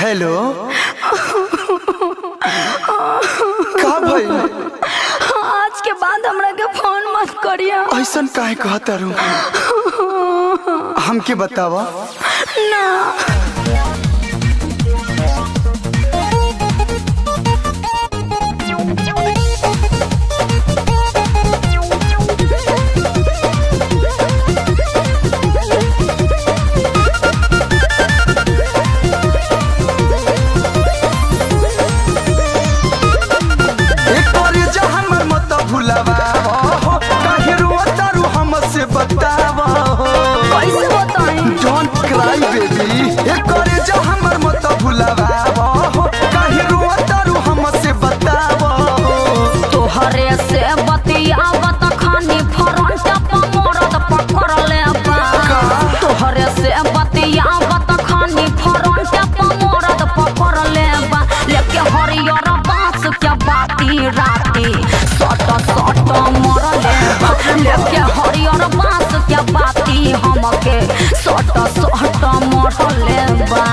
Hello का भइल? आज के बाद हमरा के फोन मत करिया। ऐसन काहे कहता रू? हमके बतावा ना। लेके हरियर बांस क्या बाती हमके सट सट मरले बा।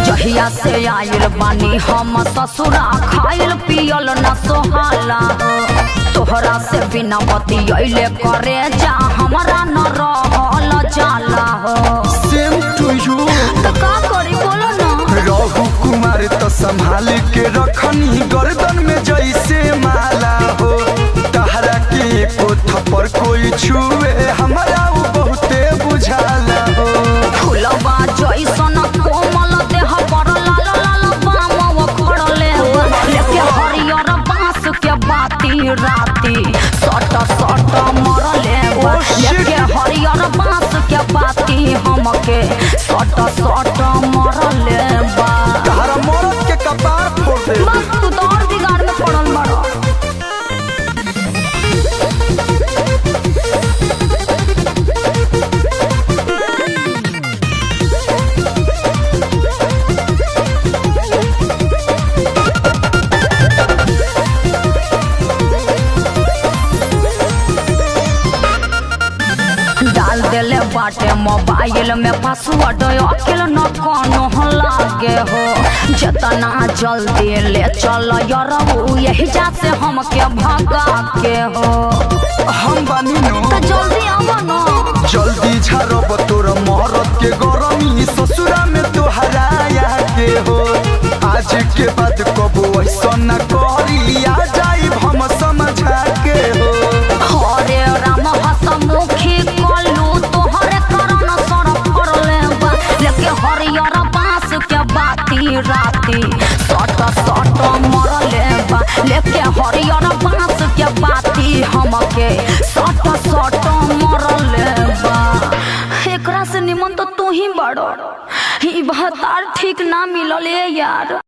जहिया से आयल बानी हम ससुरा खाइल पियल न सोहाला तोहरा से बिना बतियले करे जा हमरा न रहल जाला हो। सेम टू यू। तो का करी बोलो ना। रहु कुमार तो संभाल के रखनी गर्दन में जैसे माला हो तहरा के को थप्पड़ कोई छुए हमरा वो बहुते बुझाला हो। फुलवा जैसन कोमल देह पर लाल लाल बाम खड़ले लेके हरियर बांस के बाती राती सट सट मरले लेके हरियर बांस के बाती हमके सट सट मरले बा। तहरा मरद के कपार फोड़ दे। बस तू तो और बिगाड़ में पड़ल बड़ा। डाल देले बाटे मोबाइल में पासवर्ड अकेल न कोनो लागे हो जितना जल्दी ले चल यारू यही जा से हमके भगा के हो। हम बानी नो तो जल्दी आवा ना। जल्दी झाड़ब तोर मरद के गरमी ससुरा में तोहराया के हो। आज के बाद कबो ऐसा न करी आ जाई हम समझा के हो। हरे राम हसमुखी कलू तोहरे करन सर पड़ले बा लेके हरियर बांस के बाती राती सट सट मरले बा लेके हरियर बांस के बाती हमके सट सट मरले बा। एकरा से निमन तो तू ही बड़ो। ई बहतार ठीक ना मिलले यार।